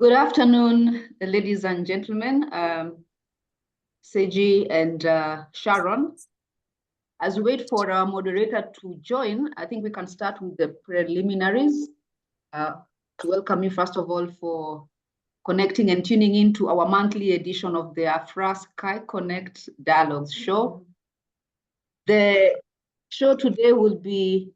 Good afternoon, ladies and gentlemen, Seji and Sharon. As we wait for our moderator to join, I think we can start with the preliminaries. To welcome you, first of all, for connecting and tuning in to our monthly edition of the AFRAA SkyConnect Dialogues show. The show today will be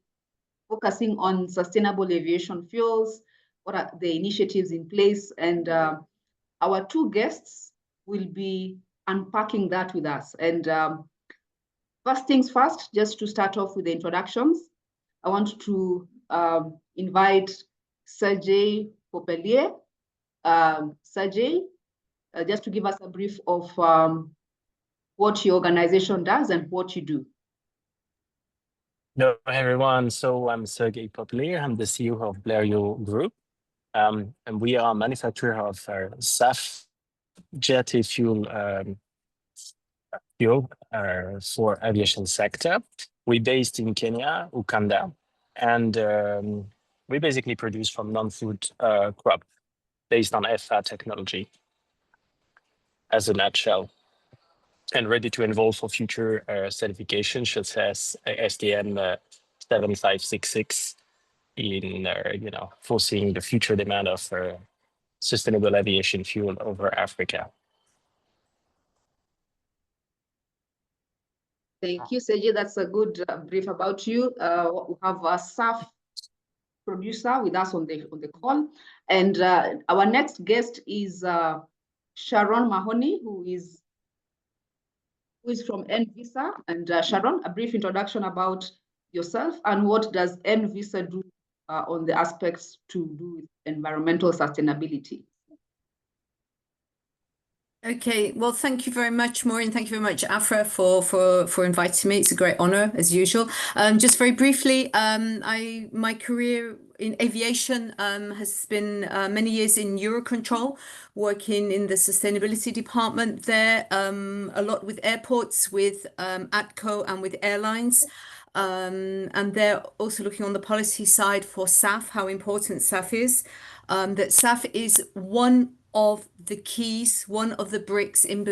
focusing on sustainable aviation fuels, what are the initiatives in place, and our two guests will be unpacking that with us. And first things first, just to start off with the introductions, I want to invite 𝐏𝐨𝐬𝐢𝐭𝐢𝐶. 𝐏𝐨𝐬𝐢𝐭𝐢𝐶, just to give us a brief of what your organization does and what you do. Hello, everyone. So I'm 𝐏𝐨𝐬𝐢𝐭𝐢𝐶. I'm the CEO of BLERIOT Group, and we are a manufacturer of SAF jet fuel for aviation sector. We're based in Kenya, Uganda, and we basically produce from non-food crop based on AFRAA technology, as a nutshell, and ready to involve for future certifications such as SDM 7566 in foreseeing the future demand of sustainable aviation fuel over Africa. Thank you, 𝐏𝐨𝐬𝐢𝐭𝐢𝐶. That's a good brief about you. We have a SAF producer with us on the call, and our next guest is Sharon Mahony, who is from ENVISA. And Sharon, a brief introduction about yourself and what does ENVISA do on the aspects to do with environmental sustainability. Okay, well, thank you very much, Maureen. Thank you very much, AFRAA, for inviting me. It's a great honor, as usual. Just very briefly, my career in aviation has been many years in Eurocontrol, working in the sustainability department there, a lot with airports, with 𝐏𝐼𝐜 and with airlines. And they're also looking on the policy side for SAF, how important SAF is. That SAF is one of the keys, one of the bricks in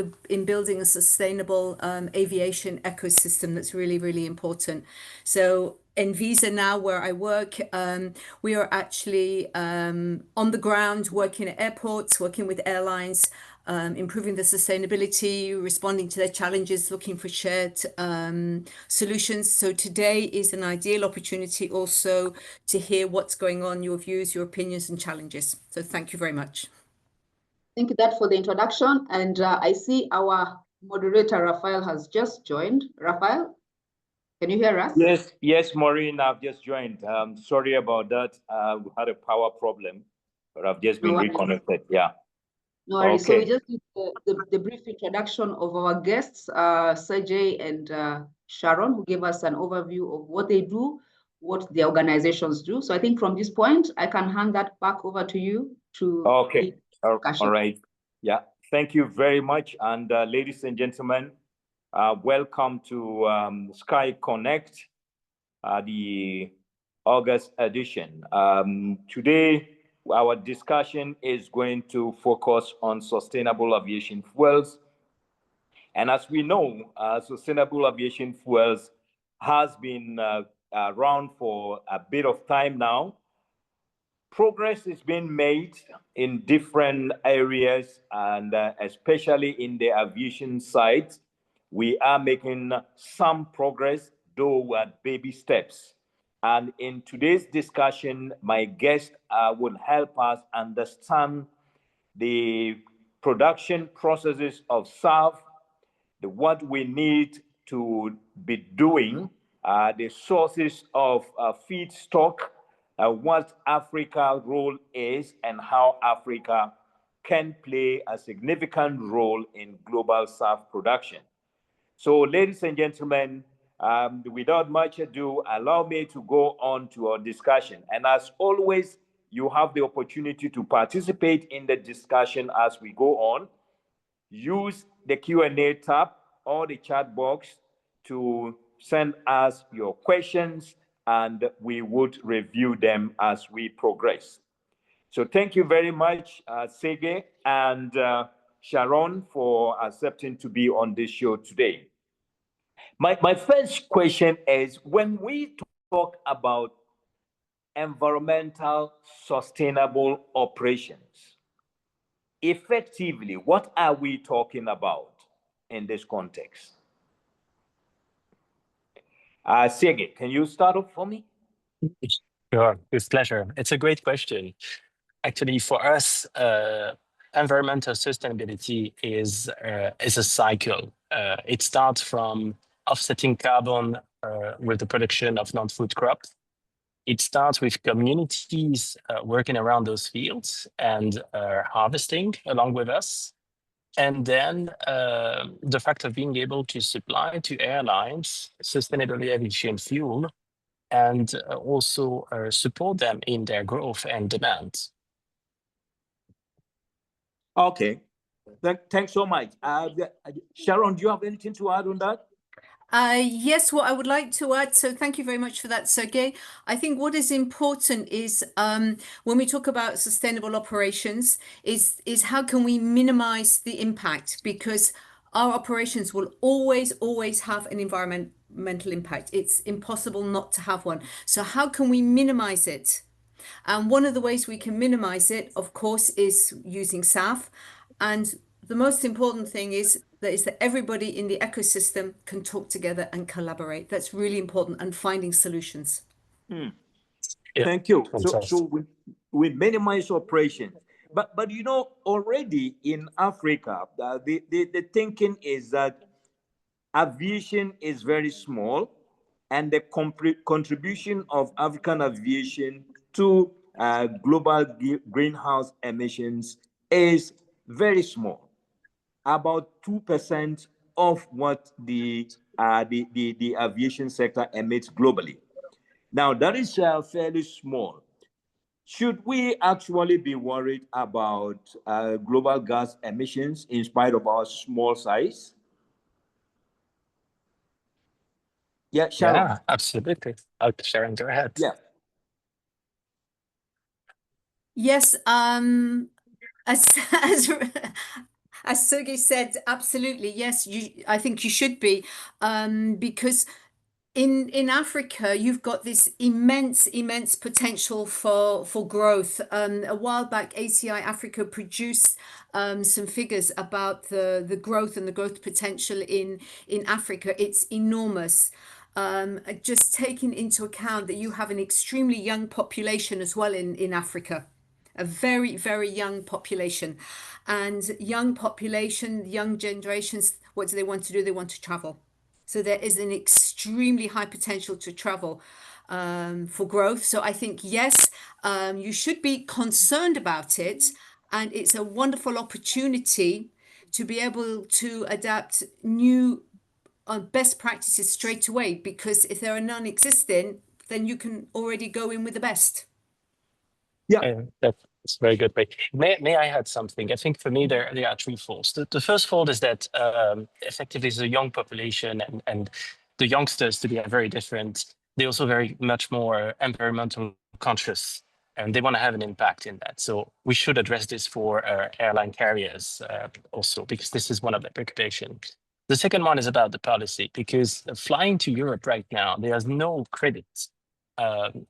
building a sustainable aviation ecosystem that's really, really important. So ENVISA now, where I work, we are actually on the ground, working at airports, working with airlines, improving the sustainability, responding to their challenges, looking for shared solutions. So today is an ideal opportunity also to hear what's going on, your views, your opinions and challenges. So thank you very much. Thank you for the introduction. And I see our moderator, Raphael, has just joined. Raphael, can you hear us? Yes, Maureen, I've just joined. Sorry about that. We had a power problem, but I've just been reconnected. Yeah. No worries. Okay. So we just did the brief introduction of our guests, 𝐏𝐨𝐬𝐢𝐭𝐢𝐶 and Sharon, who gave us an overview of what they do, what the organizations do. So I think from this point, I can hand that back over to you to. Okay. All right. Yeah. Thank you very much. And ladies and gentlemen, welcome to SkyConnect, the August edition. Today, our discussion is going to focus on sustainable aviation fuels. And as we know, sustainable aviation fuels has been around for a bit of time now. Progress is being made in different areas, and especially in the aviation side, we are making some progress, though at baby steps. And in today's discussion, my guest will help us understand the production processes of SAF, what we need to be doing, the sources of feedstock, what Africa's role is, and how Africa can play a significant role in global SAF production. So, ladies and gentlemen, without much ado, allow me to go on to our discussion. And as always, you have the opportunity to participate in the discussion as we go on. Use the Q&A tab or the chat box to send us your questions, and we would review them as we progress. So thank you very much, Sege and Sharon, for accepting to be on this show today. My first question is, when we talk about environmental sustainable operations, effectively, what are we talking about in this context? Sege, can you start off for me? Sure, with pleasure. It's a great question. Actually, for us, environmental sustainability is a cycle. It starts from offsetting carbon with the production of non-food crops. It starts with communities working around those fields and harvesting along with us. And then the fact of being able to supply to airlines sustainable aviation fuel and also support them in their growth and demand. Okay, thanks so much. Sharon, do you have anything to add on that? Yes, what I would like to add, so thank you very much for that, Sergey. I think what is important is when we talk about sustainable operations is how can we minimize the impact, because our operations will always have an environmental impact. It's impossible not to have one. So how can we minimize it? And one of the ways we can minimize it, of course, is using SAF. And the most important thing is that everybody in the ecosystem can talk together and collaborate. That's really important, and finding solutions. Yeah, thank you. fantastic. So we minimize operations. But you know, already in Africa, the thinking is that aviation is very small, and the contribution of African aviation to global greenhouse emissions is very small, about 2% of what the aviation sector emits globally. Now, that is fairly small. Should we actually be worried about global gas emissions in spite of our small size? Yeah, Sharon. Yeah, absolutely. Sharon, go ahead. Yeah. Yes, as Sergey said, absolutely. Yes, I think you should be, because in Africa, you've got this immense potential for growth. A while back, ACI Africa produced some figures about the growth and the growth potential in Africa. It's enormous. Just taking into account that you have an extremely young population as well in Africa, a very young population, and young generations, what do they want to do? They want to travel. So there is an extremely high potential to travel for growth. So I think, yes, you should be concerned about it. And it's a wonderful opportunity to be able to adapt new best practices straight away, because if there are none existing, then you can already go in with the best. Yeah, that's very good. May I add something? I think for me there are three folds. The first fold is that effectively it's a young population, and the youngsters, to be very different, they're also very much more environmental conscious, and they want to have an impact in that. So we should address this for airline carriers also, because this is one of the preoccupations. The second one is about the policy, because flying to Europe right now, there's no credits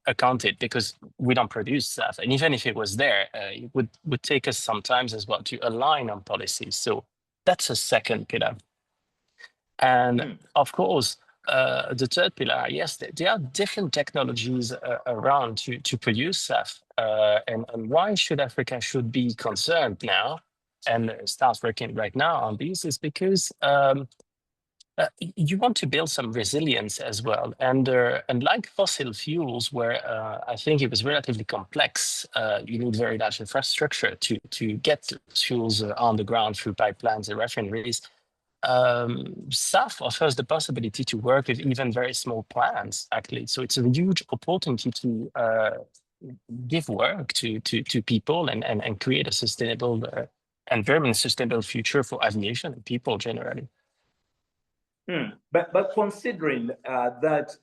accounted, because we don't produce SAF, and even if it was there, it would take us some time as well to align on policies. So that's a second pillar. And of course, the third pillar, yes, there are different technologies around to produce SAF, and why should Africa should be concerned now and start working right now on these is because you want to build some resilience as well. And like fossil fuels, where I think it was relatively complex, you need very large infrastructure to get fuels on the ground through pipelines and refineries. SAF offers the possibility to work with even very small plants, actually. So it's a huge opportunity to give work to people and create a sustainable and very sustainable future for aviation and people generally. But considering that,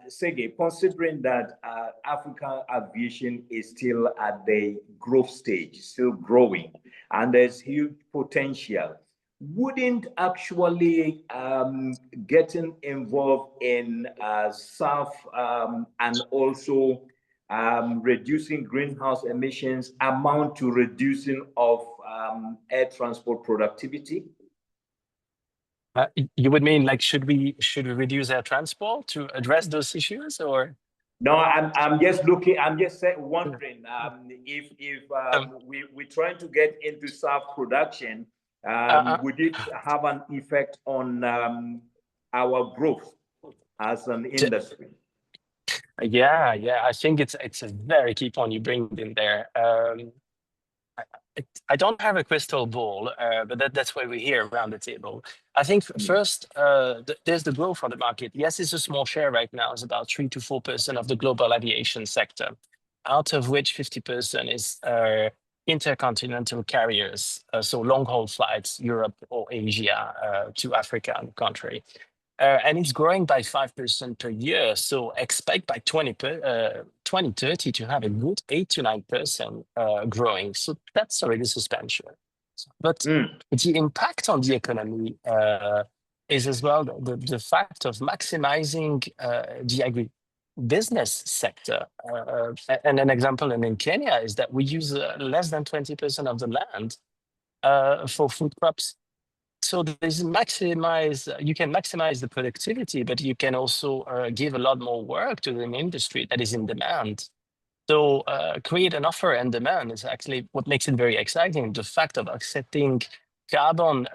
Sege, considering that African aviation is still at the growth stage, still growing, and there's huge potential, wouldn't actually getting involved in SAF and also reducing greenhouse emissions amount to reducing of air transport productivity? You would mean like should we reduce air transport to address those issues, or? No, I'm just looking. I'm just wondering if we're trying to get into SAF production, would it have an effect on our growth as an industry? Yeah, I think it's a very key point you bring in there. I don't have a crystal ball, but that's why we're here around the table. I think first, there's the growth on the market. Yes, it's a small share right now. It's about 3 to 4% of the global aviation sector, out of which 50% is intercontinental carriers, so long-haul flights, Europe or Asia to Africa and country. And it's growing by 5% per year. So expect by 2030 to have a good 8 to 9% growing. So that's already substantial. But the impact on the economy is as well the fact of maximizing the agribusiness sector. And an example in Kenya is that we use less than 20% of the land for food crops. So there's you can maximize the productivity, but you can also give a lot more work to an industry that is in demand. So create an offer and demand is actually what makes it very exciting. The fact of accepting carbon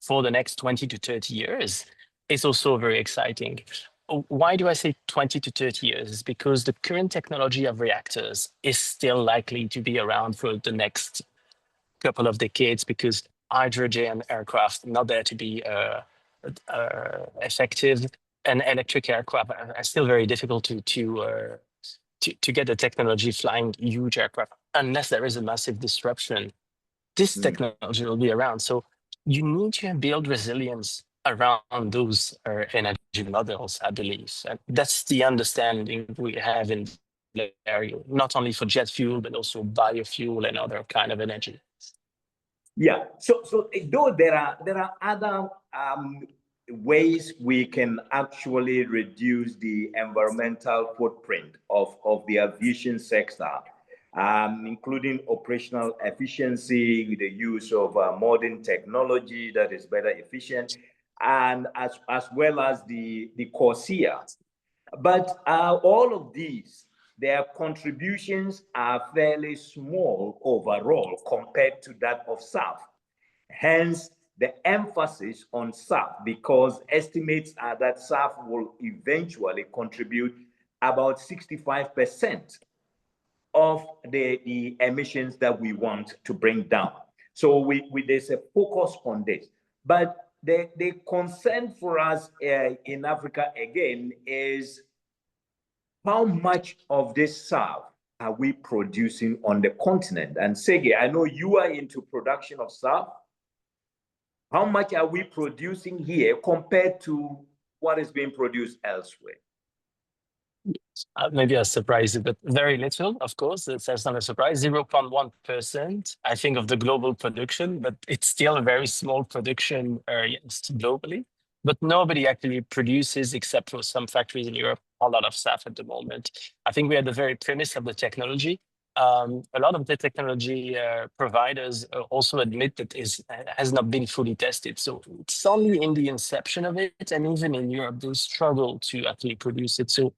for the next 20 to 30 years is also very exciting. Why do I say 20 to 30 years? It's because the current technology of reactors is still likely to be around for the next couple of decades, because hydrogen aircraft not there to be effective, and electric aircraft are still very difficult to get the technology flying huge aircraft unless there is a massive disruption. This technology will be around, so you need to build resilience around those energy models, I believe, and that's the understanding we have in BLERIOT, not only for jet fuel but also biofuel and other kind of energy. Yeah. So though there are other ways we can actually reduce the environmental footprint of the aviation sector, including operational efficiency with the use of modern technology that is better efficient, and as well as the 𝐏𝐿𝐴. But all of these, their contributions are fairly small overall compared to that of SAF. Hence, the emphasis on SAF, because estimates are that SAF will eventually contribute about 65% of the emissions that we want to bring down. So there's a focus on this. But the concern for us in Africa, again, is how much of this SAF are we producing on the continent? And Sege, I know you are into production of SAF. How much are we producing here compared to what is being produced elsewhere? Maybe a surprise, but very little, of course. That's not a surprise. 0.1%, I think, of the global production, but it's still a very small production globally. But nobody actually produces, except for some factories in Europe, a lot of SAF at the moment. I think we are the very premise of the technology. A lot of the technology providers also admit that it has not been fully tested. So it's only in the inception of it, and even in Europe, they struggle to actually produce it. So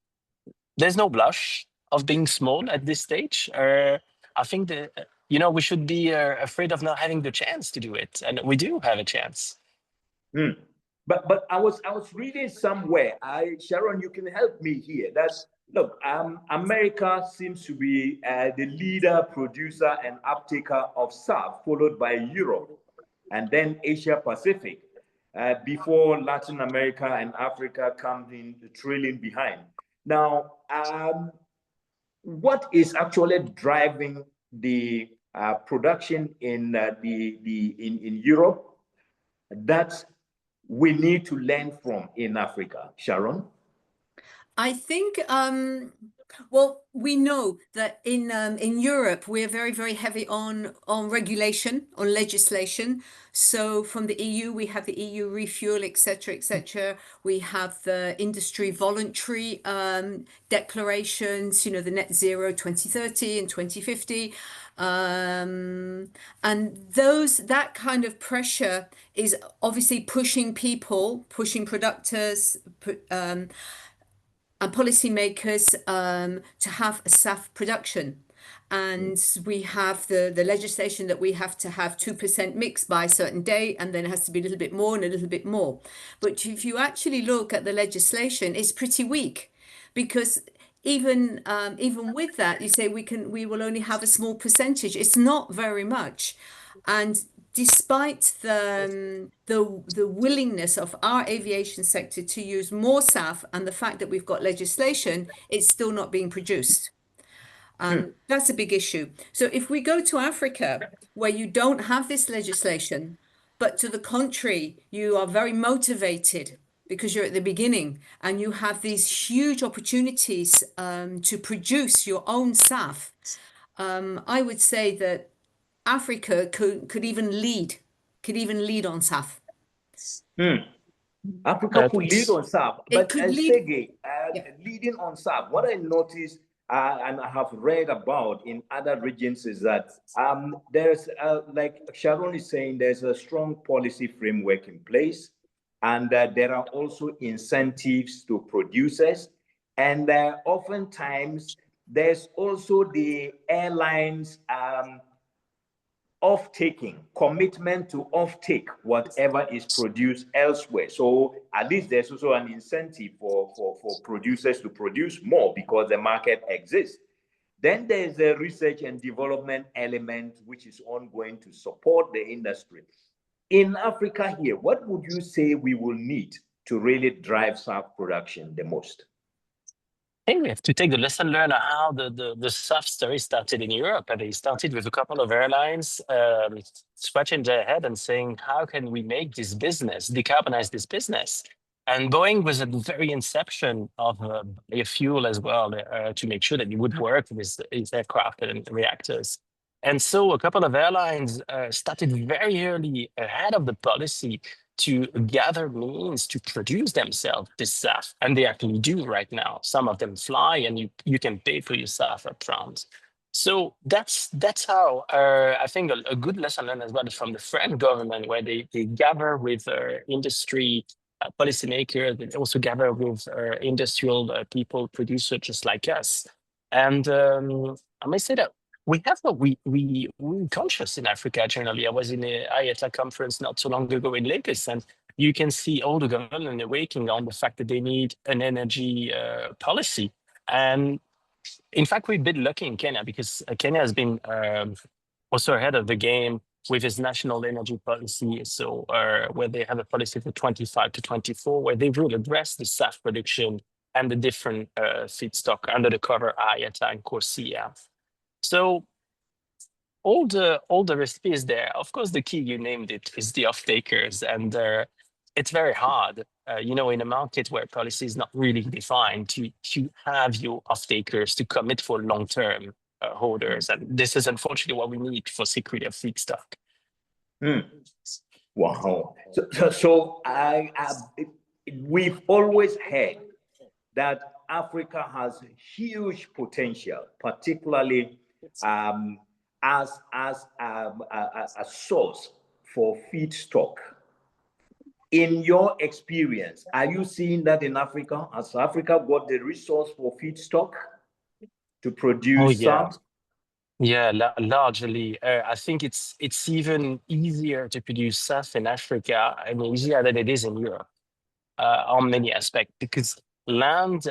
there's no blush of being small at this stage. I think that we should be afraid of not having the chance to do it, and we do have a chance. But I was reading somewhere. Sharon, you can help me here. Look, America seems to be the leader, producer, and uptaker of SAF, followed by Europe, and then Asia Pacific, before Latin America and Africa come in trailing behind. Now, what is actually driving the production in Europe that we need to learn from in Africa, Sharon? I think, well, we know that in Europe we're very, very heavy on regulation, on legislation. So from the EU we have the EU refuel, etc., etc. We have the industry voluntary declarations, you know, the net zero 2030 and 2050. And that kind of pressure is obviously pushing people, pushing producers, and policymakers to have a SAF production. And we have the legislation that we have to have 2% mix by a certain date, and then it has to be a little bit more and a little bit more. But if you actually look at the legislation, it's pretty weak, because even with that, you say we will only have a small percentage. It's not very much. And despite the willingness of our aviation sector to use more SAF and the fact that we've got legislation, it's still not being produced. That's a big issue. So if we go to Africa, where you don't have this legislation, but to the contrary, you are very motivated because you're at the beginning and you have these huge opportunities to produce your own SAF, I would say that Africa could even lead on SAF. Africa could lead on SAF, but lead. Leading on SAF, what I noticed and I have read about in other regions is that there's, like Sharon is saying, there's a strong policy framework in place, and there are also incentives to producers, and oftentimes there's also the airlines commitment to off-take whatever is produced elsewhere. So at least there's also an incentive for producers to produce more because the market exists. Then there's the research and development element, which is ongoing to support the industry. In Africa here, what would you say we will need to really drive SAF production the most? I think we have to take the lesson learned on how the SAF story started in Europe. And they started with a couple of airlines scratching their head and saying, how can we make this business, decarbonize this business? And Boeing was at the very inception of fuel as well, to make sure that it would work with its aircraft and reactors. And so a couple of airlines started very early ahead of the policy to gather means to produce themselves this SAF. And they actually do right now. Some of them fly and you can pay for your SAF up front. So that's how I think a good lesson learned as well from the French government, where they gather with industry policymakers, they also gather with industrial people, producers just like us. And I may say that we're conscious in Africa generally. I was in a IATA conference not so long ago in Lagos, and you can see all the government awakening on the fact that they need an energy policy. And in fact, we've been lucky in Kenya because Kenya has been also ahead of the game with its national energy policy. So where they have a policy for 25 to 24, where they will address the SAF production and the different feedstock under the cover IATA and 𝐏𝐿𝐴. So all the recipe is there. Of course, the key, you named it, is the off-takers. And it's very hard, in a market where policy is not really defined, to have your off-takers to commit for long-term holders. And this is unfortunately what we need for security of feedstock. Wow. So we've always heard that Africa has huge potential, particularly as a source for feedstock. In your experience, are you seeing that in Africa? Has Africa got the resource for feedstock to produce SAF? Yeah, largely. I think it's even easier to produce SAF in Africa, and easier than it is in Europe on many aspects, because land,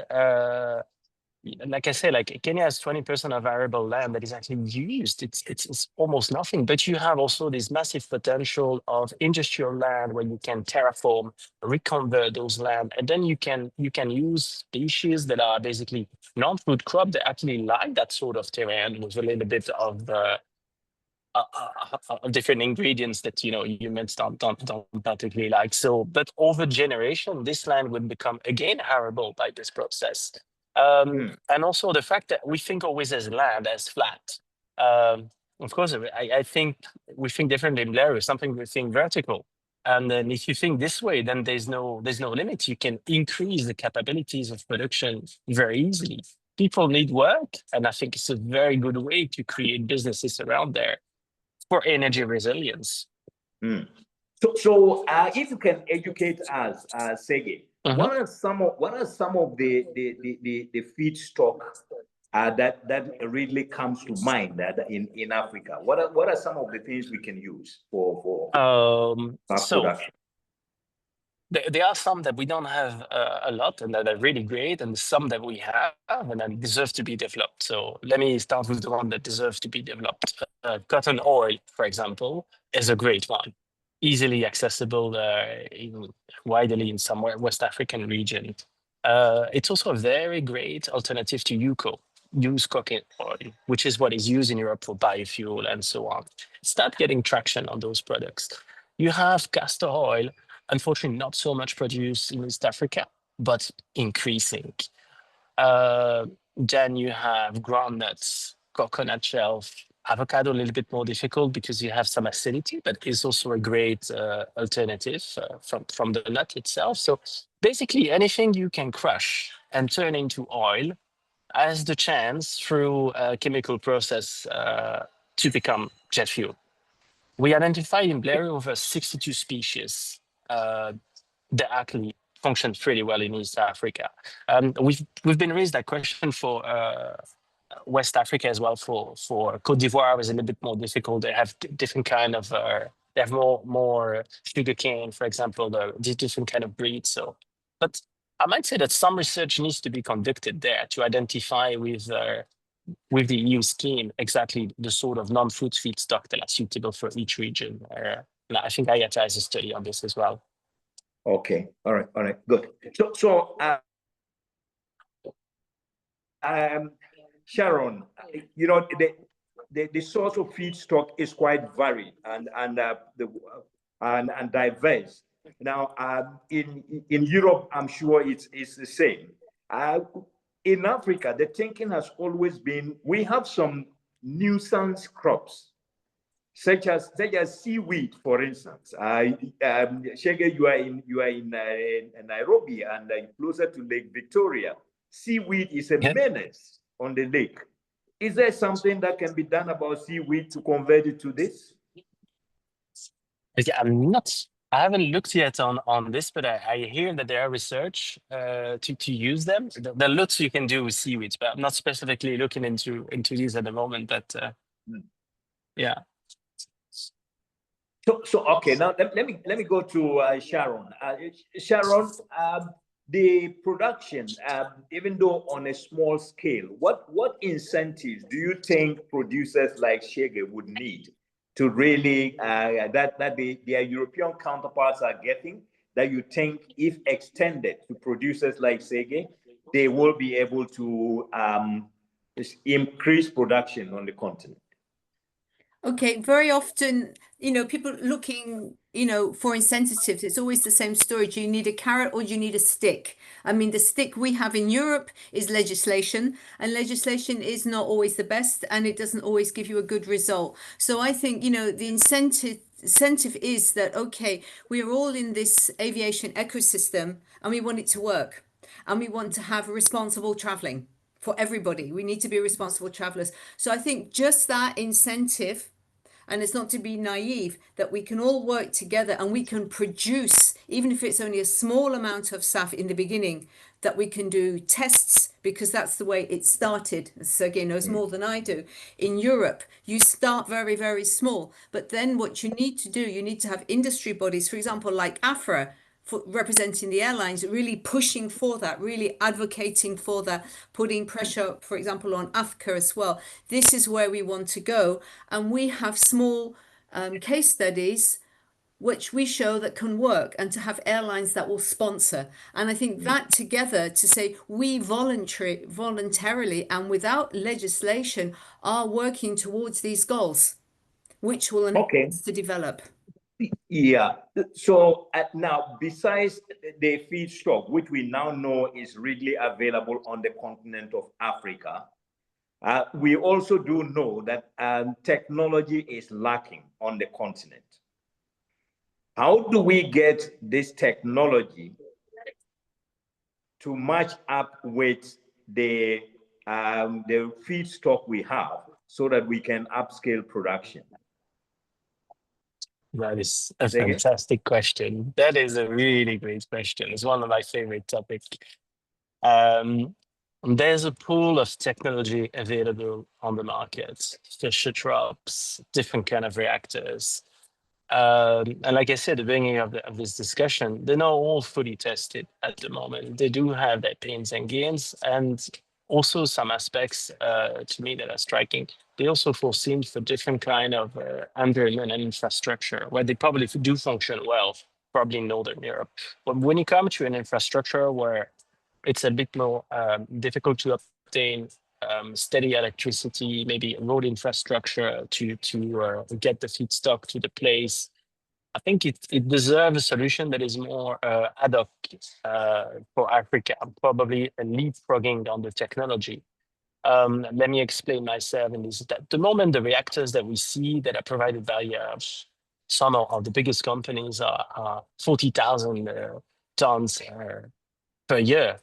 like I said, like Kenya has 20% of arable land that is actually used. It's almost nothing, but you have also this massive potential of industrial land where you can terraform, reconvert those land, and then you can use species that are basically non-food crop that actually like that sort of terrain with a little bit of different ingredients that you mentioned don't particularly like. So, but over generation, this land would become again arable by this process. And also the fact that we think always as land as flat. Of course, I think we think differently in BLERIOT, something we think vertical. And then if you think this way, then there's no limit. You can increase the capabilities of production very easily. People need work, and I think it's a very good way to create businesses around there for energy resilience. So if you can educate us, 𝐏𝐤𝐤𝐚, what are some of the feedstock that really comes to mind in Africa? What are some of the things we can use for production? There are some that we don't have a lot and that are really great, and some that we have and that deserve to be developed. So let me start with the one that deserves to be developed. Cotton oil, for example, is a great one. Easily accessible, even widely in some West African region. It's also a very great alternative to 𝐏𝐤𝐚, used cooking oil, which is what is used in Europe for biofuel and so on. Start getting traction on those products. You have castor oil, unfortunately not so much produced in East Africa, but increasing. Then you have groundnuts, coconut shell, avocado a little bit more difficult because you have some acidity, but it's also a great alternative from the nut itself. So basically anything you can crush and turn into oil has the chance through a chemical process to become jet fuel. We identified in BLERIOT over 62 species that actually function pretty well in East Africa. We've been raised that question for West Africa as well. For Côte d'Ivoire is a little bit more difficult. They have different kind of they have more sugarcane, for example, the different kind of breeds. So, but I might say that some research needs to be conducted there to identify with the EU scheme exactly the sort of non-food feedstock that are suitable for each region. And I think IATA has a study on this as well. Okay, all right, good. So Sharon, the source of feedstock is quite varied and diverse. Now, in Europe, I'm sure it's the same. In Africa, the thinking has always been we have some nuisance crops, such as seaweed, for instance. 𝐏𝐤𝐤𝐚, you are in Nairobi and closer to Lake Victoria. Seaweed is a menace on the lake. Is there something that can be done about seaweed to convert it to this? Yeah, I haven't looked yet on this, but I hear that there are research to use them. There are lots you can do with seaweeds, but I'm not specifically looking into these at the moment. But yeah. So okay, now let me go to Sharon. Sharon, the production, even though on a small scale, what incentives do you think producers like 𝐏𝐤𝐤𝐚 would need to really that their European counterparts are getting, that you think if extended to producers like 𝐏𝐤𝐤𝐚, they will be able to increase production on the continent? Okay, very often, people looking, for incentives, it's always the same story. Do you need a carrot or do you need a stick? I mean, the stick we have in Europe is legislation, and legislation is not always the best, and it doesn't always give you a good result. So I think, the incentive is that, okay, we are all in this aviation ecosystem and we want it to work, and we want to have responsible traveling for everybody. We need to be responsible travelers. So I think just that incentive, and it's not to be naive, that we can all work together and we can produce, even if it's only a small amount of SAF in the beginning, that we can do tests, because that's the way it started. Sergey knows more than I do. In Europe, you start very, very small, but then what you need to do, you need to have industry bodies, for example, like AFRAA, representing the airlines, really pushing for that, really advocating for that, putting pressure, for example, on AFCA as well. This is where we want to go. And we have small case studies which we show that can work, and to have airlines that will sponsor. And I think that together, to say we voluntarily and without legislation are working towards these goals. which will enable us to develop. Yeah. So now, besides the feedstock, which we now know is readily available on the continent of Africa, we also do know that technology is lacking on the continent. How do we get this technology to match up with the feedstock we have so that we can upscale production? That is a fantastic question. That is a really great question. It's one of my favorite topics. There's a pool of technology available on the market, fisher traps, different kind of reactors. And like I said at the beginning of this discussion, they're not all fully tested at the moment. They do have their pains and gains, and also some aspects to me that are striking. They also foreseen for different kind of environment and infrastructure where they probably do function well, probably in Northern Europe. But when you come to an infrastructure where it's a bit more difficult to obtain steady electricity, maybe road infrastructure to get the feedstock to the place, I think it deserves a solution that is more ad hoc for Africa, probably a leapfrogging on the technology. Let me explain myself in this. At the moment, the reactors that we see that are provided by some of the biggest companies are 40,000 tons per year,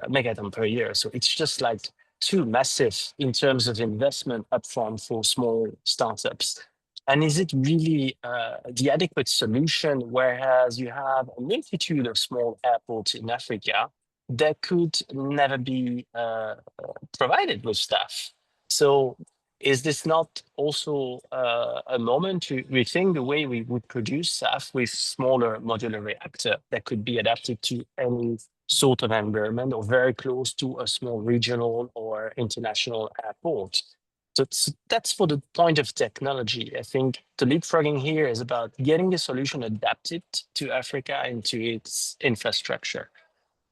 megaton per year. So it's just like too massive in terms of investment upfront for small startups. And is it really the adequate solution, whereas you have a multitude of small airports in Africa that could never be provided with SAF? So is this not also a moment to rethink the way we would produce SAF with smaller modular reactor that could be adapted to any sort of environment or very close to a small regional or international airport? So that's for the point of technology. I think the leapfrogging here is about getting the solution adapted to Africa and to its infrastructure.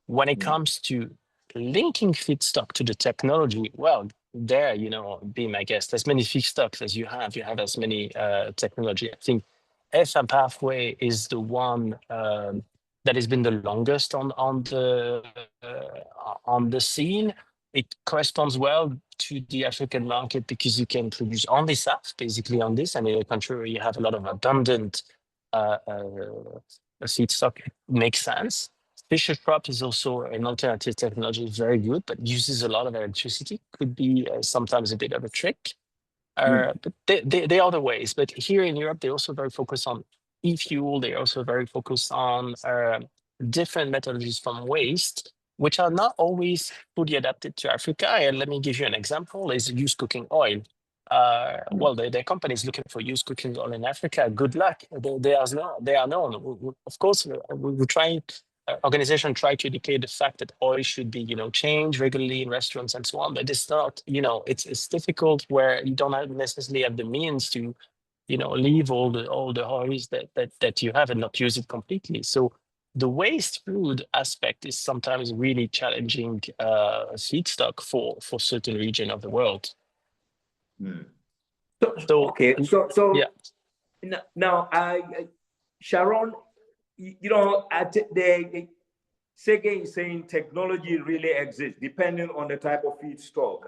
When it comes to linking feedstock to the technology, well, there, be my guest, as many feedstocks as you have as many technology. I think FM pathway is the one that has been the longest on the scene. It corresponds well to the African market because you can produce only SAF basically on this, and in a country where you have a lot of abundant feedstock, it makes sense. Fisher prop is also an alternative technology, very good, but uses a lot of electricity. Could be sometimes a bit of a trick. But they are the ways. But here in Europe, they're also very focused on e-fuel. They're also very focused on different methodologies from waste, which are not always fully adapted to Africa. And let me give you an example, is used cooking oil. Well, the companies looking for used cooking oil in Africa, good luck. They are known. Of course, we're trying, organization try to educate the fact that oil should be, changed regularly in restaurants and so on, but it's not, it's difficult where you don't necessarily have the means to, leave all the oils that you have and not use it completely. So the waste food aspect is sometimes really challenging feedstock for certain region of the world. So yeah. Now, Sharon, the Sergey is saying technology really exists depending on the type of feedstock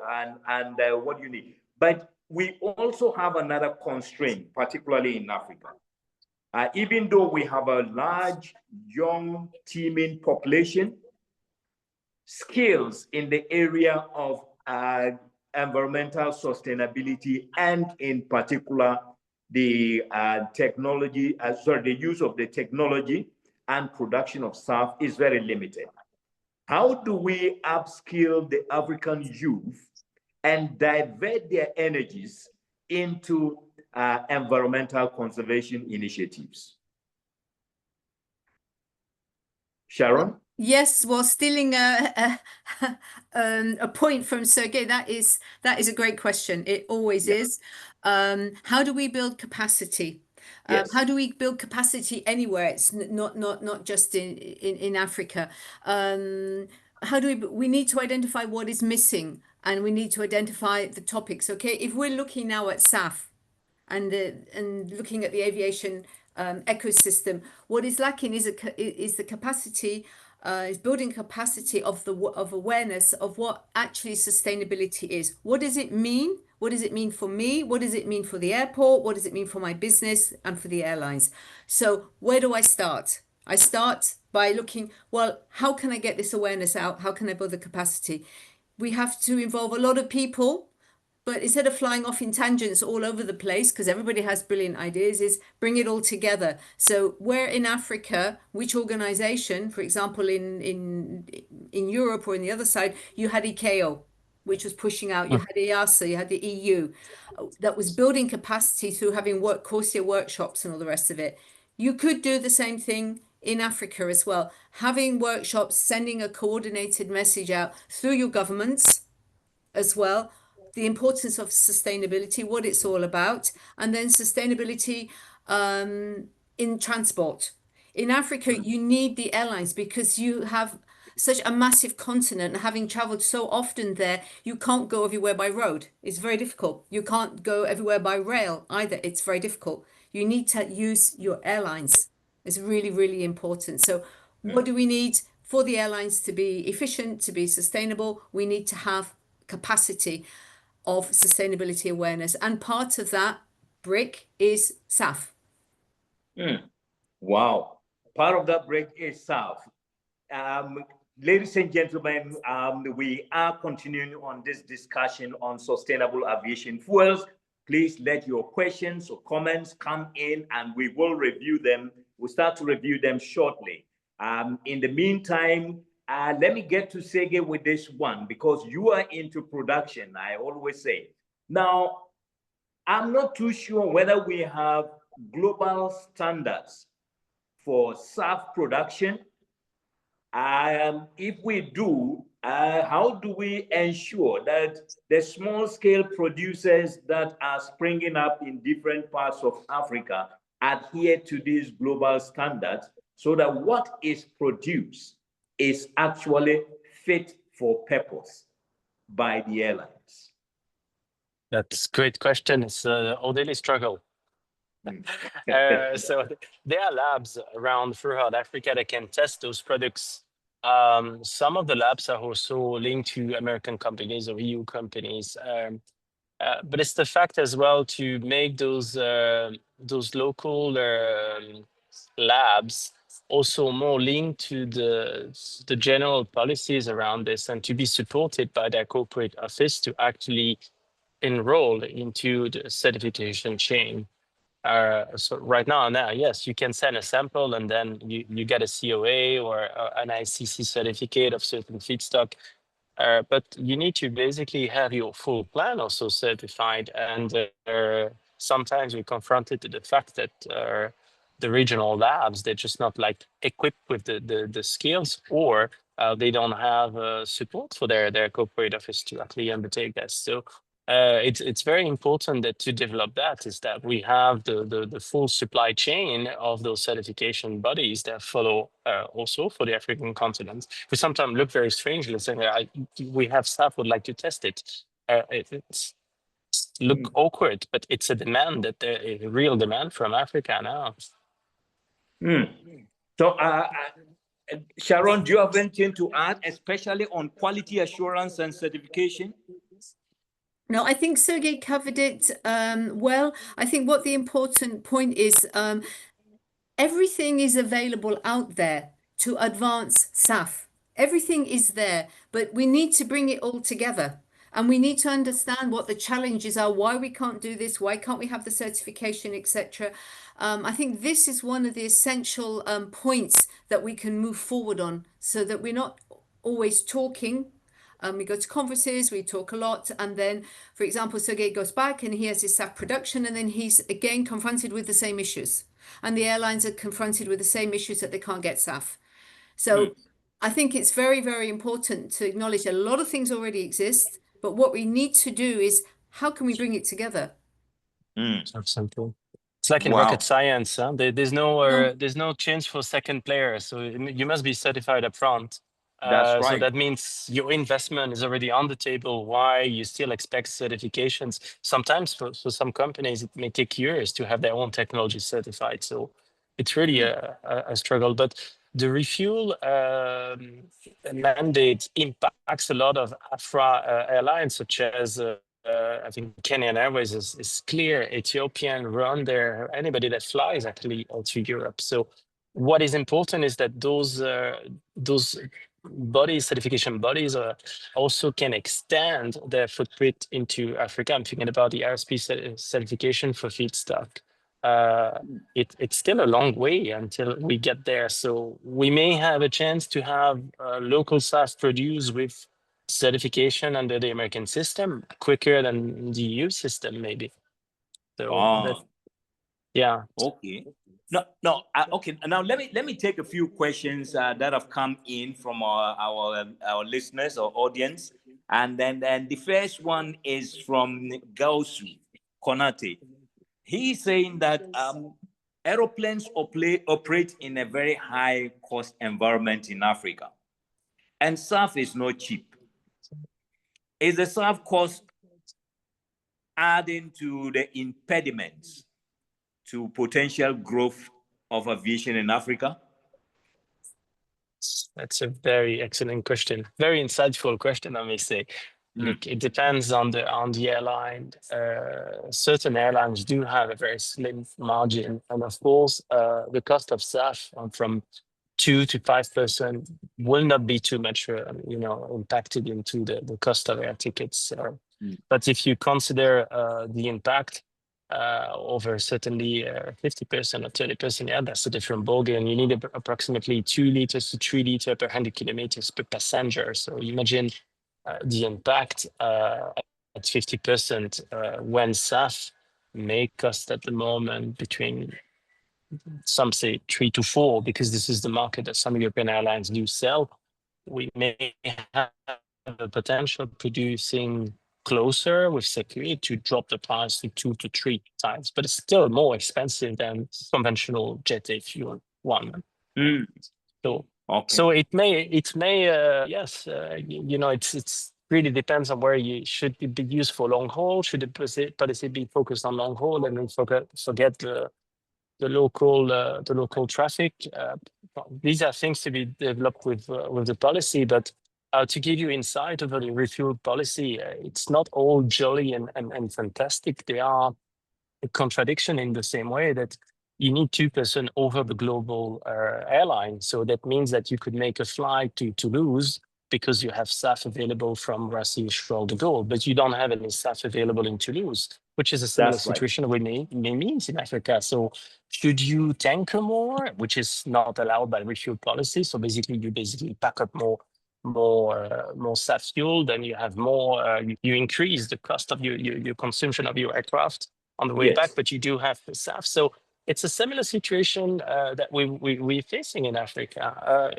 and what you need. But we also have another constraint, particularly in Africa. Even though we have a large, young, teeming population, skills in the area of environmental sustainability and in particular the the use of the technology and production of SAF is very limited. How do we upskill the African youth and divert their energies into environmental conservation initiatives? Sharon? Yes, well, stealing a point from Sergey, that is a great question. It always is. How do we build capacity? Yes. How do we build capacity anywhere? It's not just in Africa. How do we need to identify what is missing, and we need to identify the topics. Okay, if we're looking now at SAF, and looking at the aviation ecosystem, what is lacking is the capacity, is building capacity of awareness of what actually sustainability is. What does it mean? What does it mean for me? What does it mean for the airport? What does it mean for my business and for the airlines? So where do I start? I start by looking, well, how can I get this awareness out? How can I build the capacity? We have to involve a lot of people. But instead of flying off in tangents all over the place, because everybody has brilliant ideas, is bring it all together. So where in Africa, which organization, for example, in Europe or in the other side, you had 𝐏𝐤𝐤𝐚, which was pushing out, you had EASA, you had the EU, that was building capacity through having 𝐏𝐿𝐴 workshops and all the rest of it. You could do the same thing in Africa as well, having workshops, sending a coordinated message out through your governments as well, the importance of sustainability, what it's all about, and then sustainability in transport. In Africa, you need the airlines because you have such a massive continent, and having traveled so often there, you can't go everywhere by road. It's very difficult. You can't go everywhere by rail either. It's very difficult. You need to use your airlines. It's really, really important. So what do we need for the airlines to be efficient, to be sustainable? We need to have capacity of sustainability awareness, and part of that brick is SAF. Wow, part of that brick is SAF. Ladies and gentlemen, we are continuing on this discussion on sustainable aviation fuels. Please let your questions or comments come in and we will review them. We'll start to review them shortly. In the meantime, let me get to Ségé with this one, because you are into production, I always say. Now, I'm not too sure whether we have global standards for SAF production. If we do, how do we ensure that the small-scale producers that are springing up in different parts of Africa adhere to these global standards so that what is produced is actually fit for purpose by the airlines? That's a great question. It's our daily struggle. So there are labs around throughout Africa that can test those products. Some of the labs are also linked to American companies or EU companies. But it's the fact as well to make those local labs also more linked to the general policies around this, and to be supported by their corporate office to actually enroll into the certification chain. So right now, yes, you can send a sample and then you get a COA or an ICC certificate of certain feedstock. But you need to basically have your full plan also certified. And sometimes we're confronted to the fact that the regional labs, they're just not like equipped with the skills, or they don't have support for their corporate office to actually undertake that. So it's very important that to develop that is that we have the full supply chain of those certification bodies that follow also for the African continent. We sometimes look very strangely saying, we have staff would like to test it. It's look awkward, but it's a demand, that a real demand from Africa now. So Sharon, do you have anything to add, especially on quality assurance and certification? No, I think Sergey covered it well. I think what the important point is, everything is available out there to advance SAF. Everything is there, but we need to bring it all together. And we need to understand what the challenges are, why we can't do this, why can't we have the certification, etc. I think this is one of the essential points that we can move forward on, so that we're not always talking. We go to conferences, we talk a lot, and then, for example, Sergey goes back and he has his SAF production, and then he's again confronted with the same issues. And the airlines are confronted with the same issues, that they can't get SAF. So I think it's very, very important to acknowledge that a lot of things already exist, but what we need to do is, how can we bring it together? So simple. It's like in rocket science, huh? There's no chance for second player. So you must be certified up front. That's So right. that means your investment is already on the table. Why you still expect certifications? Sometimes for some companies, it may take years to have their own technology certified. So it's really a struggle. But the refuel mandate impacts a lot of AFRAA airlines, such as I think Kenyan Airways is clear. Ethiopian, Rwanda, anybody that flies actually to Europe. So what is important is that those bodies, certification bodies, also can extend their footprint into Africa. I'm thinking about the RSP certification for feedstock. It's still a long way until we get there. So we may have a chance to have local SAF produced with certification under the American system quicker than the EU system, maybe. So yeah. Okay. No. Okay. Now let me take a few questions that have come in from our listeners or audience, and then the first one is from Gausu Konate. He's saying that aeroplanes operate in a very high cost environment in Africa, and SAF is not cheap. Is the SAF cost adding to the impediments to potential growth of aviation in Africa? That's a very excellent question. Very insightful question, I may say. Look, it depends on the airline. Certain airlines do have a very slim margin, and of course, the cost of SAF from 2 to 5% will not be too much, impacted into the cost of air tickets. But if you consider the impact over certainly 50% or 30%, yeah, that's a different ballgame. And you need approximately 2 liters to 3 liters per 100 kilometers per passenger. So imagine the impact at 50% when SAF may cost at the moment between, some say 3 to 4, because this is the market that some European airlines do sell. We may have the potential producing closer with security to drop the price to 2 to 3 times, but it's still more expensive than conventional jet fuel one. So, so it may, yes, it's really depends on where you should be used for long haul. Should the policy be focused on long haul and then forget the local traffic? These are things to be developed with the policy, but to give you insight over the refuel policy, it's not all jolly and fantastic. There are a contradiction in the same way that you need 2% over the global airline. So that means that you could make a flight to Toulouse because you have SAF available from Roissy Charles de Gaulle, but you don't have any SAF available in Toulouse, which is a similar situation we may meet in Africa. So should you tanker more, which is not allowed by refuel policy? So basically, you pack up more SAF fuel, then you have more, you increase the cost of your consumption of your aircraft on the way back, but you do have the SAF. So it's a similar situation that we're facing in Africa.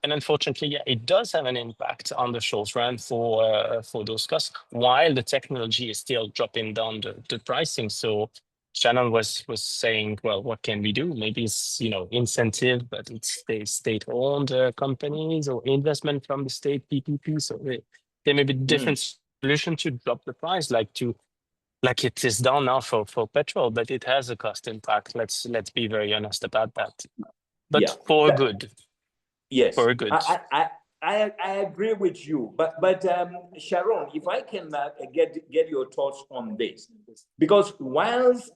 And unfortunately, yeah, it does have an impact on the short run for those costs, while the technology is still dropping down the pricing. So Shannon was saying, well, what can we do? Maybe it's incentive, but it's the state-owned companies or investment from the state PPP. So there may be different solution to drop the price, like it is done now for petrol, but it has a cost impact. Let's be very honest about that. But for good. Yes, for good. I agree with you, but Sharon, if I can get your thoughts on this, because whilst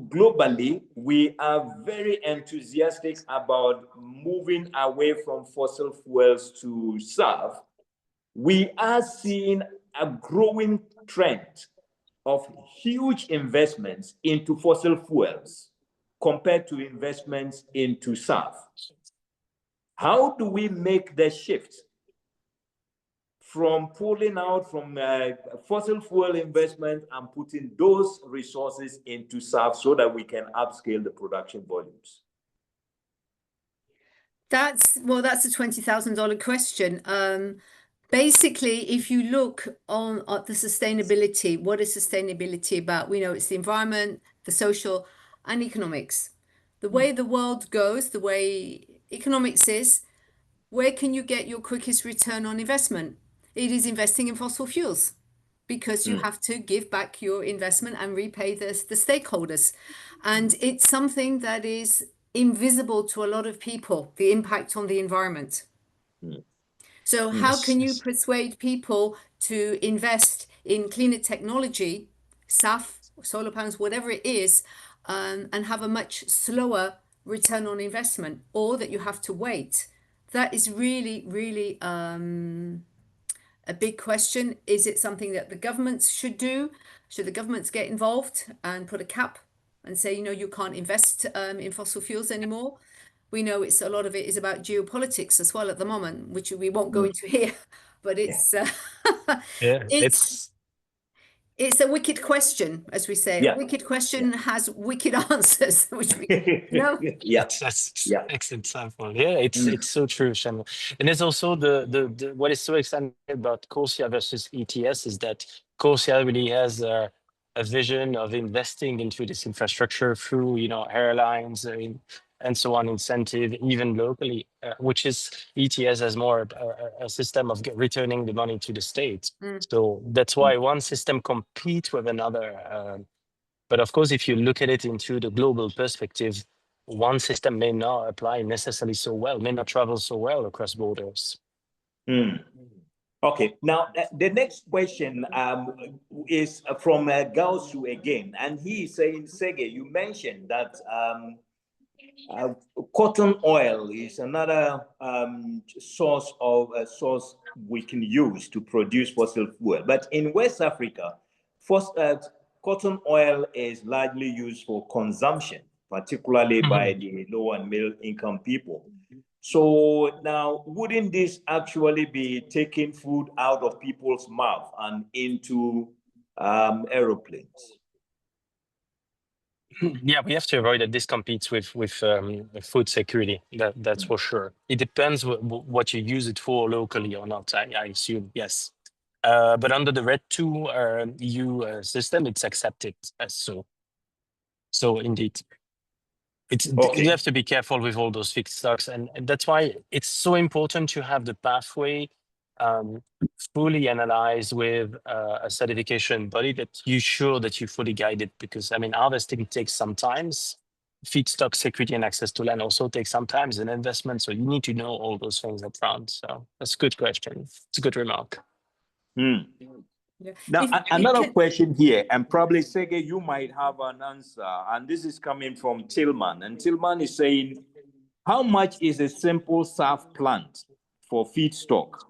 globally we are very enthusiastic about moving away from fossil fuels to SAF, we are seeing a growing trend of huge investments into fossil fuels compared to investments into SAF. How do we make the shift from pulling out from fossil fuel investment and putting those resources into SAF so that we can upscale the production volumes? That's a $20,000 question. Basically, if you look at the sustainability, what is sustainability about? We know it's the environment, the social, and economics. The way the world goes, the way economics is, where can you get your quickest return on investment? It is investing in fossil fuels, because you have to give back your investment and repay the stakeholders. And it's something that is invisible to a lot of people, the impact on the environment. So how can you persuade people to invest in cleaner technology, SAF, solar panels, whatever it is, and have a much slower return on investment, or that you have to wait? That is really, really a big question. Is it something that the governments should do? Should the governments get involved and put a cap and say, you know, you can't invest in fossil fuels anymore? We know it's a lot of it is about geopolitics as well at the moment, which we won't go into here, but it's it's a wicked question, as we say. A wicked question has wicked answers, which we know. That's excellent example. Yeah, it's so true, Shannon. And it's also the what is so exciting about CORSIA versus ETS is that CORSIA really has a vision of investing into this infrastructure through, you know, airlines and so on, incentive, even locally, which is ETS has more a system of returning the money to the state. So that's why one system competes with another. But of course, if you look at it into the global perspective, one system may not apply necessarily so well, may not travel so well across borders. Okay, now the next question is from 𝐏𝐿𝐤𝐤𝐚 again, and he is saying, Sege, you mentioned that cotton oil is another source we can use to produce fossil fuel, but in West Africa, cotton oil is largely used for consumption, particularly by the low and middle income people. So now, wouldn't this actually be taking food out of people's mouth and into aeroplanes? Yeah, we have to avoid that this competes with food security. That's for sure. It depends what you use it for locally or not. I assume, yes. But under the RED II EU system, it's accepted as so. So indeed, you have to be careful with all those fixed stocks, and that's why it's so important to have the pathway fully analyzed with a certification body that you're sure that you fully guide it. Because I mean, harvesting takes some time. Feedstock security and access to land also takes some time, an investment. So you need to know all those things up front. So that's a good question. It's a good remark. Now, another question here, and probably Sege, you might have an answer, and this is coming from Tillman, and Tillman is saying, how much is a simple SAF plant for feedstock?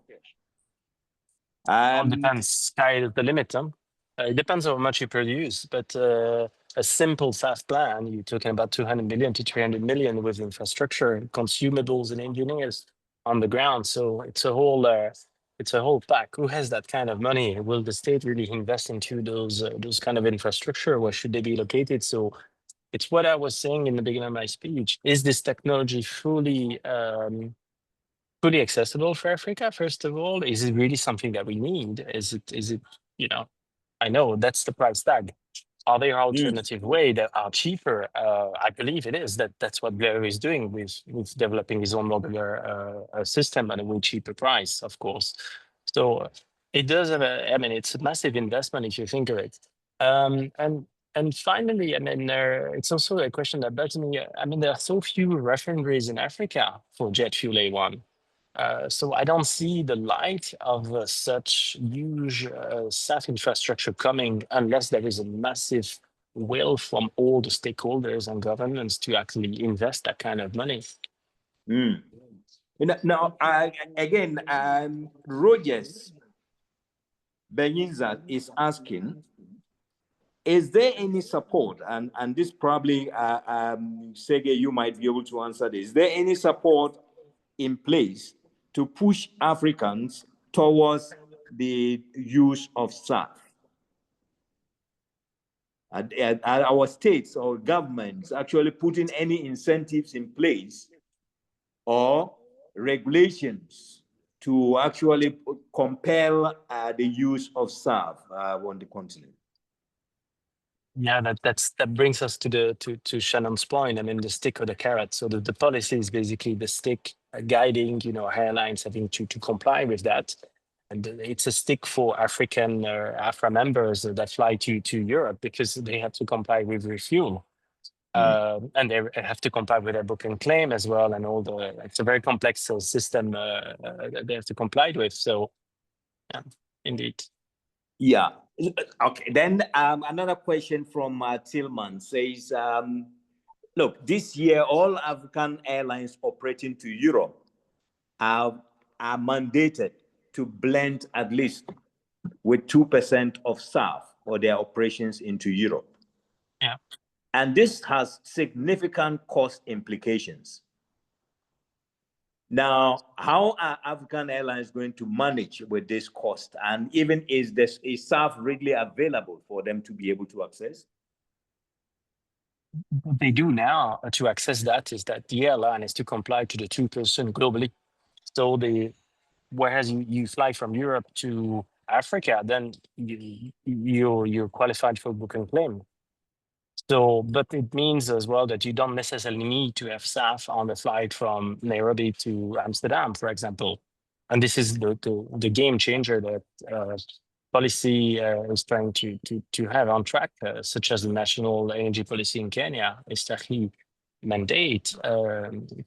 It depends. Sky is the limit. It depends on how much you produce, but a simple SAF plant, you're talking about 200 million to 300 million with infrastructure, consumables, and engineers on the ground. So it's a whole pack. Who has that kind of money? Will the state really invest into those kind of infrastructure? Where should they be located? So it's what I was saying in the beginning of my speech. Is this technology fully accessible for Africa? First of all, is it really something that we need? Is it? You know, I know that's the price tag. Are there alternative ways that are cheaper? I believe it is. That's what BLERIOT is doing with developing his own modular system at a way cheaper price, of course. So it does have it's a massive investment if you think of it. And finally, it's also a question that bugs me. There are so few refineries in Africa for jet fuel A1. So I don't see the light of such huge SAF infrastructure coming unless there is a massive will from all the stakeholders and governments to actually invest that kind of money. Now, again, Rogers Benyinza is asking, is there any support, and this probably, Sege, you might be able to answer this, is there any support in place to push Africans towards the use of SAF? Are our states or governments actually putting any incentives in place or regulations to actually compel the use of SAF on the continent? Yeah, that brings us to Shannon's point. I mean, the stick or the carrot. So the policy is basically the stick guiding, airlines having to comply with that. And it's a stick for African AFRAA members that fly to Europe because they have to comply with refuel. And they have to comply with their book and claim as well. And it's a very complex system that they have to comply with. So, yeah, indeed. Yeah. Okay. Then another question from Tillman says, look, this year, all African airlines operating to Europe are mandated to blend at least with 2% of SAF or their operations into Europe. Yeah. And this has significant cost implications. Now, how are African airlines going to manage with this cost? And even is SAF readily available for them to be able to access? What they do now to access that is that the airline is to comply to the 2% globally. So whereas you fly from Europe to Africa, then you're qualified for book and claim. So, but it means as well that you don't necessarily need to have SAF on the flight from Nairobi to Amsterdam, for example. And this is the game changer that policy is trying to have on track, such as the national energy policy in Kenya, is to actually mandate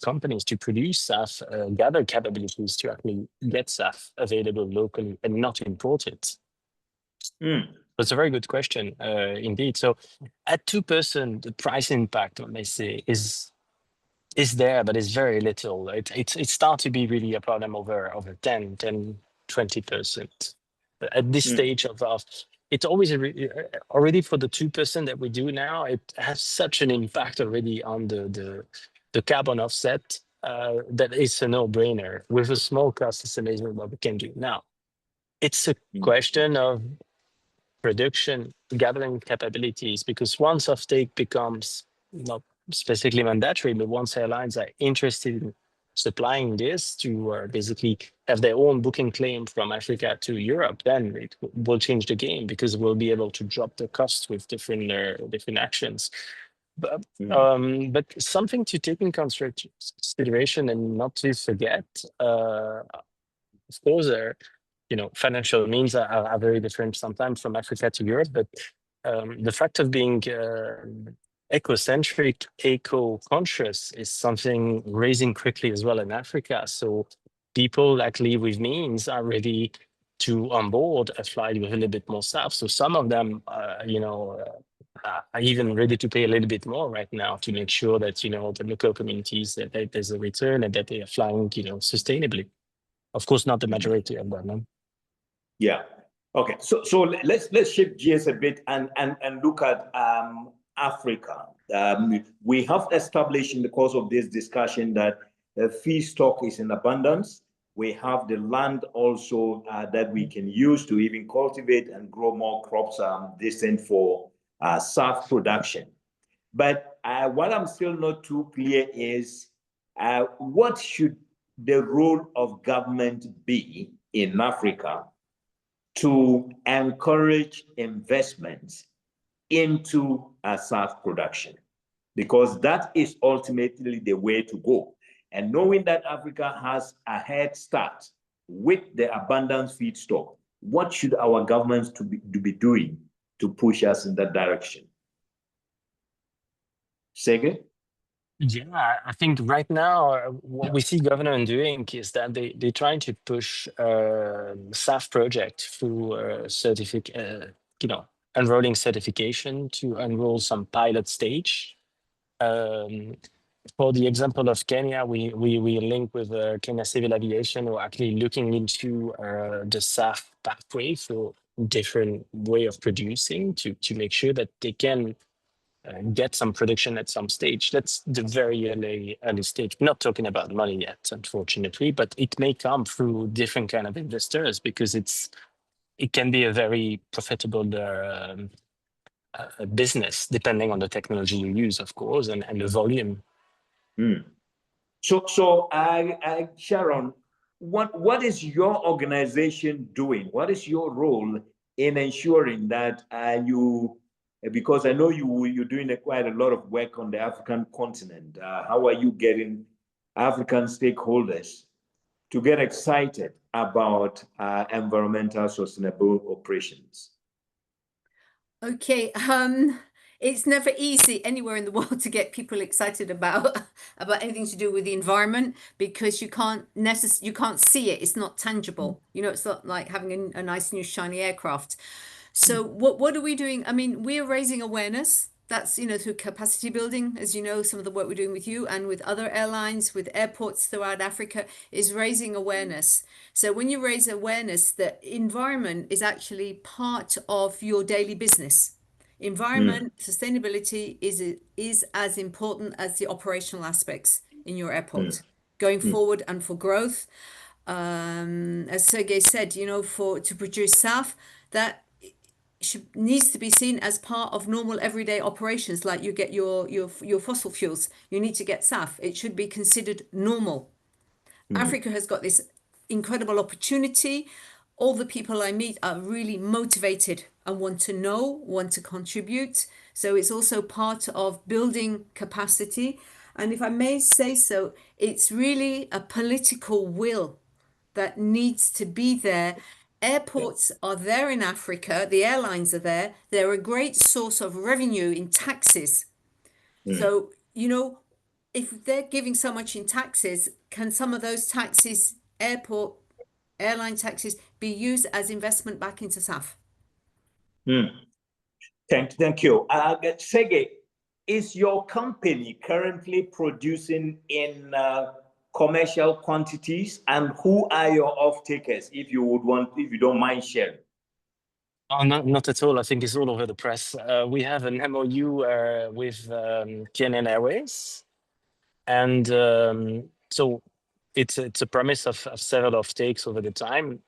companies to produce SAF, gather capabilities to actually get SAF available locally and not imported. That's a very good question, indeed. So at 2%, the price impact, let me say, is there, but it's very little. It starts to be really a problem over 10, 20%. At this stage of it's always already for the 2% that we do now, it has such an impact already on the carbon offset that it's a no-brainer. With a small cost, it's amazing what we can do now. It's a question of production gathering capabilities, because once offtake becomes not specifically mandatory, but once airlines are interested in supplying this to basically have their own booking claim from Africa to Europe, then it will change the game, because we'll be able to drop the cost with different actions. But something to take in consideration and not to forget, of course, financial means are very different sometimes from Africa to Europe, but the fact of being eco-centric, eco-conscious is something raising quickly as well in Africa. So people actually with means are ready to onboard a flight with a little bit more SAF. So some of them, are even ready to pay a little bit more right now to make sure that, the local communities, that there's a return and that they are flying, sustainably. Of course, not the majority of them. Yeah. Okay. So let's shift gears a bit and look at Africa. We have established in the course of this discussion that feedstock is in abundance. We have the land also that we can use to even cultivate and grow more crops destined for SAF production. But what I'm still not too clear is what should the role of government be in Africa to encourage investments into SAF production, because that is ultimately the way to go. And knowing that Africa has a head start with the abundant feedstock, what should our governments be doing to push us in that direction? Sege? Yeah, I think right now what we see government doing is that they're trying to push SAF project through enrolling certification to enroll some pilot stage. For the example of Kenya, we link with Kenya Civil Aviation, who are actually looking into the SAF pathway for different way of producing to make sure that they can get some production at some stage. That's the very early stage. We're not talking about money yet, unfortunately, but it may come through different kind of investors, because it can be a very profitable business, depending on the technology you use, of course, and the volume. So Sharon, what is your organization doing? What is your role in ensuring that you because I know you're doing quite a lot of work on the African continent. How are you getting African stakeholders to get excited about environmental sustainable operations? Okay, it's never easy anywhere in the world to get people excited about anything to do with the environment, because you can't see it. It's not tangible. You know, it's not like having a nice new shiny aircraft. So what are we doing? I mean, we're raising awareness. That's, you know, through capacity building, as you know, some of the work we're doing with you and with other airlines, with airports throughout Africa, is raising awareness. So when you raise awareness that environment is actually part of your daily business, environment, sustainability is as important as the operational aspects in your airport going forward and for growth. As Sergey said, you know, to produce SAF, that needs to be seen as part of normal everyday operations. Like you get your fossil fuels, you need to get SAF. It should be considered normal. Africa has got this incredible opportunity. All the people I meet are really motivated and want to know, want to contribute. So it's also part of building capacity. And if I may say so, it's really a political will that needs to be there. Airports are there in Africa, the airlines are there. They're a great source of revenue in taxes. So, you know, if they're giving so much in taxes, can some of those taxes, airline taxes, be used as investment back into SAF? Thank you. Sergey, is your company currently producing in commercial quantities, and who are your off-takers, if you don't mind sharing? Oh, not at all. I think it's all over the press. We have an MOU with KLM Airways, and so it's a premise of several off-takes over the time.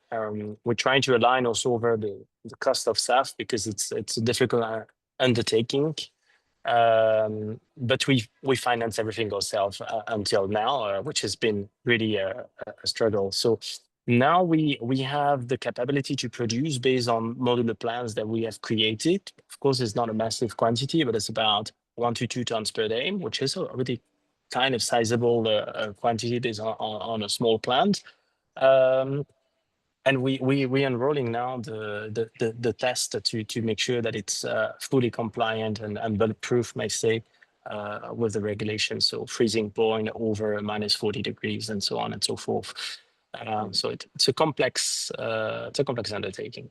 We're trying to align also over the cost of SAF, because it's a difficult undertaking. But we finance everything ourselves until now, which has been really a struggle. So now we have the capability to produce based on modular plans that we have created. Of course, it's not a massive quantity, but it's about 1 to 2 tons per day, which is already kind of sizable quantity based on a small plant. And we enrolling now the test to make sure that it's fully compliant and bulletproof, may say, with the regulations. So freezing point over minus 40 degrees and so on and so forth. So it's a complex undertaking.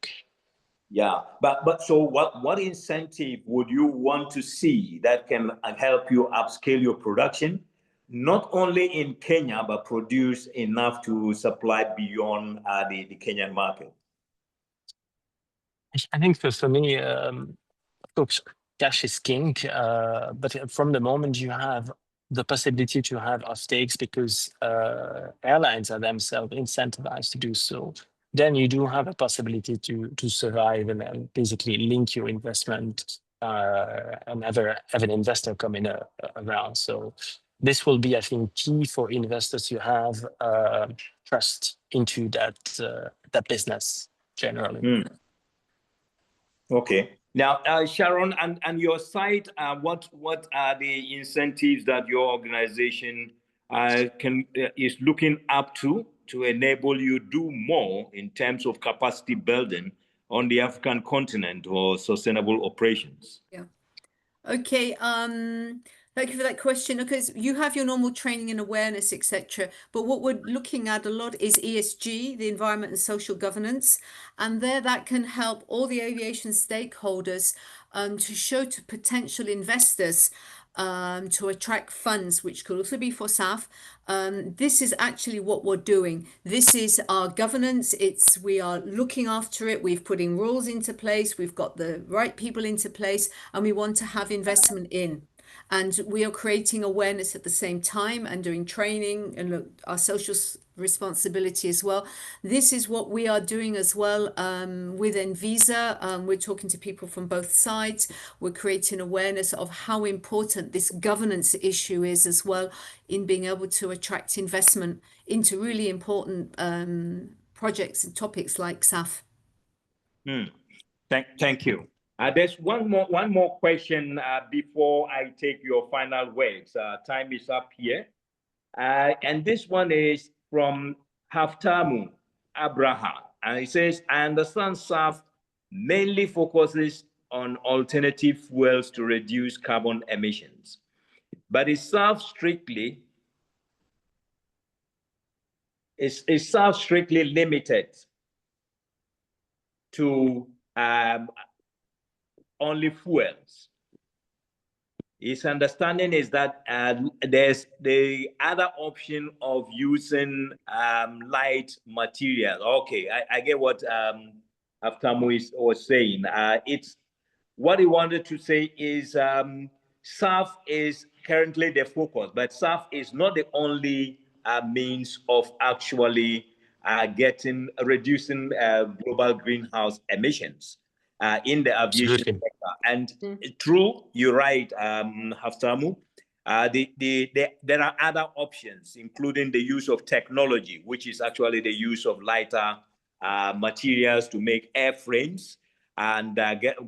Yeah, but so what incentive would you want to see that can help you upscale your production, not only in Kenya, but produce enough to supply beyond the Kenyan market? I think for me, of course, cash is king. But from the moment you have the possibility to have off-takes, because airlines are themselves incentivized to do so, then you do have a possibility to survive and basically link your investment and have an investor coming around. So this will be, I think, key for investors to have trust into that business generally. Okay. Now, Sharon, and your side, what are the incentives that your organization is looking up to enable you do more in terms of capacity building on the African continent or sustainable operations? Yeah. Okay. Thank you for that question, because you have your normal training and awareness, etc. But what we're looking at a lot is ESG, the environment and social governance. And that can help all the aviation stakeholders to show to potential investors to attract funds, which could also be for SAF. This is actually what we're doing. This is our governance. We are looking after it. We've putting rules into place. We've got the right people into place, and we want to have investment in. And we are creating awareness at the same time and doing training and our social responsibility as well. This is what we are doing as well with ENVISA. We're talking to people from both sides. We're creating awareness of how important this governance issue is as well in being able to attract investment into really important projects and topics like SAF. Thank you. There's one more question before I take your final words. Time is up here. And this one is from Haftamu Abraham. And he says, I understand SAF mainly focuses on alternative fuels to reduce carbon emissions. But is SAF strictly limited to only fuels? His understanding is that there's the other option of using light material. Okay, I get what Aftamu was saying. It's what he wanted to say is SAF is currently the focus, but SAF is not the only means of actually reducing global greenhouse emissions in the aviation sector. And true, you're right, Haftamu. There are other options, including the use of technology, which is actually the use of lighter materials to make airframes and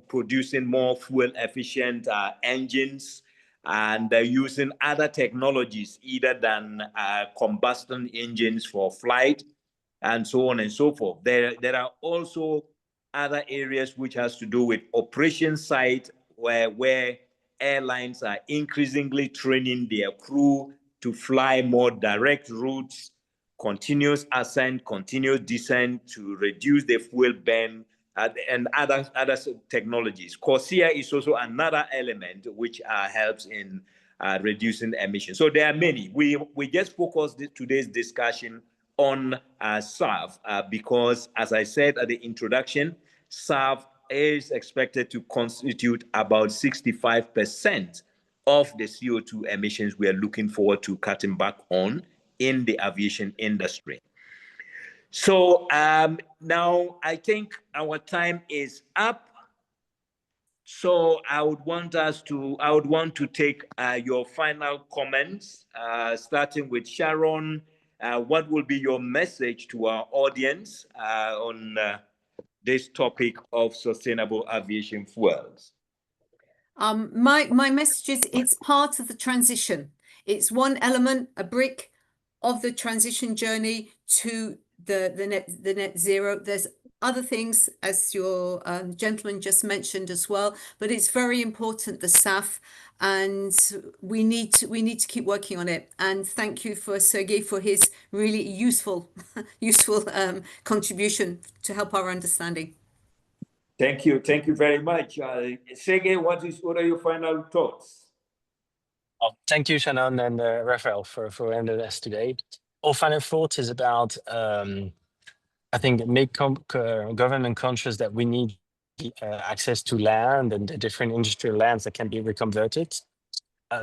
producing more fuel efficient engines, and using other technologies either than combustion engines for flight and so on and so forth. There are also other areas which has to do with operation side where airlines are increasingly training their crew to fly more direct routes, continuous ascent, continuous descent to reduce the fuel burn, and other technologies. 𝐏𝐿𝐴 is also another element which helps in reducing emissions. So there are many. We just focused today's discussion on SAF because, as I said at the introduction, SAF is expected to constitute about 65% of the CO2 emissions we are looking forward to cutting back on in the aviation industry. So now I think our time is up. So I would want to take your final comments, starting with Sharon. What will be your message to our audience on this topic of sustainable aviation fuels? My message is it's part of the transition. It's one element, a brick of the transition journey to the net zero. There's other things, as your gentleman just mentioned as well, but it's very important, the SAF, and we need to keep working on it. And thank you for Sergey for his really useful contribution to help our understanding. Thank you very much. Sergey, what are your final thoughts? Oh, thank you, Shannon and Raphael, for ending us today. Our final thought is about, I think, make government conscious that we need access to land and the different industrial lands that can be reconverted.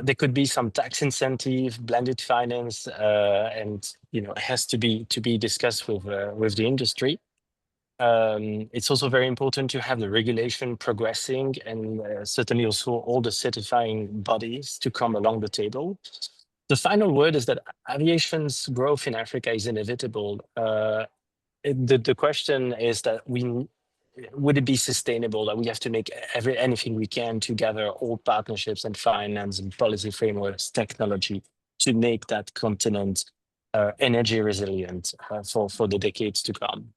There could be some tax incentive, blended finance, and it has to be discussed with the industry. It's also very important to have the regulation progressing and certainly also all the certifying bodies to come along the table. The final word is that aviation's growth in Africa is inevitable. The question is that would it be sustainable, that we have to make anything we can to gather all partnerships and finance and policy frameworks, technology to make that continent energy resilient for the decades to come.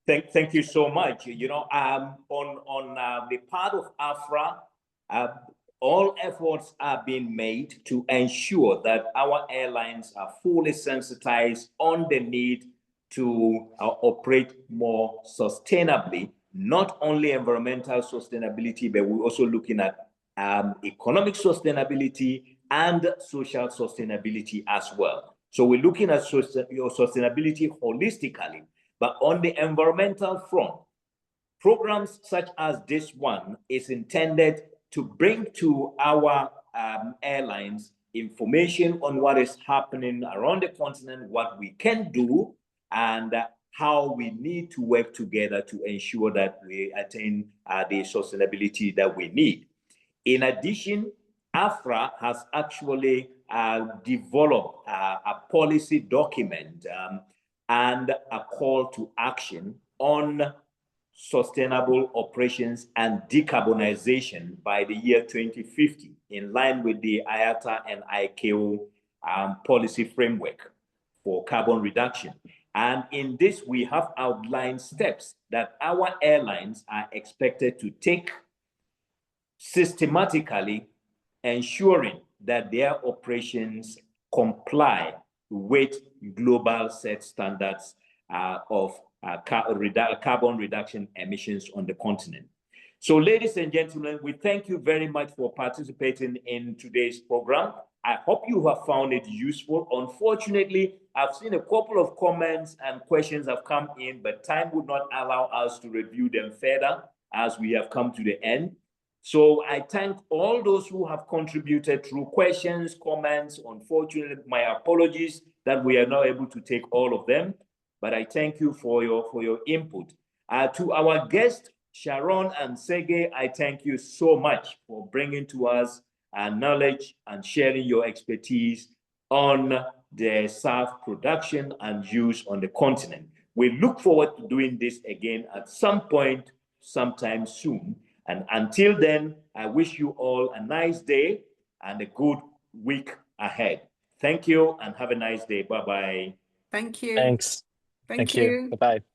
Thank you so much. On the part of AFRAA, all efforts are being made to ensure that our airlines are fully sensitized on the need to operate more sustainably, not only environmental sustainability, but we're also looking at economic sustainability and social sustainability as well. So we're looking at sustainability holistically. But on the environmental front, programs such as this one is intended to bring to our airlines information on what is happening around the continent, what we can do, and how we need to work together to ensure that we attain the sustainability that we need. In addition, AFRAA has actually developed a policy document and a call to action on sustainable operations and decarbonization by the year 2050, in line with the IATA and 𝐾𝐚 policy framework for carbon reduction. And in this, we have outlined steps that our airlines are expected to take, systematically ensuring that their operations comply with global set standards of carbon reduction emissions on the continent. So, ladies and gentlemen, we thank you very much for participating in today's program. I hope you have found it useful. Unfortunately, I've seen a couple of comments and questions have come in, but time would not allow us to review them further as we have come to the end. So I thank all those who have contributed through questions, comments. Unfortunately, my apologies that we are not able to take all of them, but I thank you for your input. To our guests, Sharon and Sergey, I thank you so much for bringing to us knowledge and sharing your expertise on the SAF production and use on the continent. We look forward to doing this again at some point, sometime soon. And until then, I wish you all a nice day and a good week ahead. Thank you and have a nice day. Bye-bye. Thank you. Thanks. Thank you. Bye-bye.